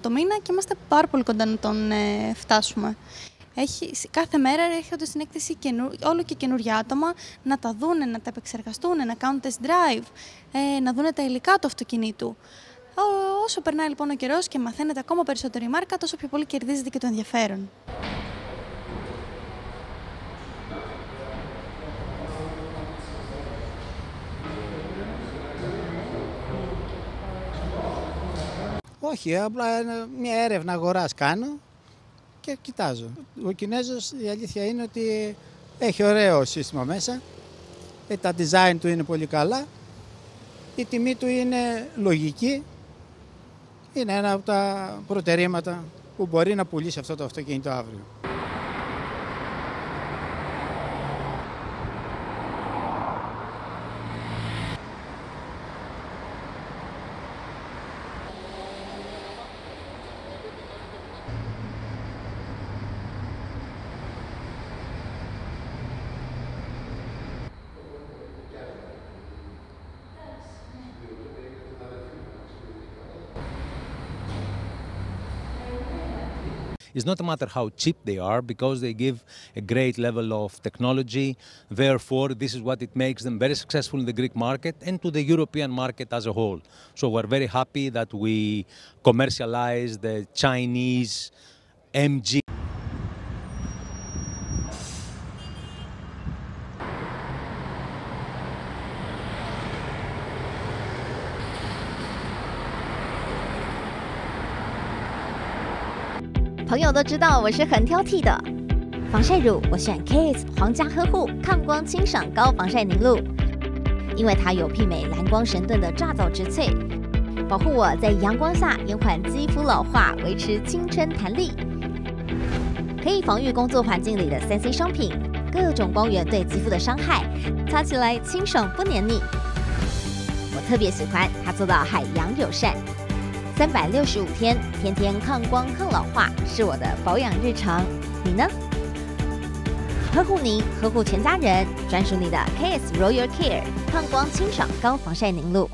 Το μήνα και είμαστε πάρα πολύ κοντά να τον φτάσουμε. Κάθε μέρα έρχονται στην έκθεση όλο και καινούργια άτομα να τα δούνε, να τα επεξεργαστούν, να κάνουν test drive, να δούνε τα υλικά του αυτοκινήτου. Όσο περνάει λοιπόν ο καιρός και μαθαίνεται ακόμα περισσότερο η μάρκα, τόσο πιο πολύ κερδίζεται και το ενδιαφέρον. Όχι, απλά μια έρευνα αγοράς κάνω και κοιτάζω. Ο Κινέζος, η αλήθεια είναι ότι έχει ωραίο σύστημα μέσα, τα design του είναι πολύ καλά, η τιμή του είναι λογική, είναι ένα από τα προτερήματα που μπορεί να πουλήσει αυτό το αυτοκίνητο αύριο. It's not a matter how cheap they are, because they give a great level of technology. Therefore, this is what it makes them very successful in the Greek market and to the European market as a whole. So we're very happy that we commercialize the Chinese MG. 朋友都知道我是很挑剔的，防晒乳我选 KS 皇家呵护抗光清爽高防晒凝露，因为它有媲美蓝光神盾的乍早植萃，保护我在阳光下延缓肌肤老化，维持青春弹力，可以防御工作环境里的3C 商品、各种光源对肌肤的伤害，擦起来清爽不黏腻。我特别喜欢它做到海洋友善。 365天，天天抗光抗老化是我的保养日常。你呢？呵护您，呵护全家人，专属你的 KS Royal Care 抗光清爽高防晒凝露。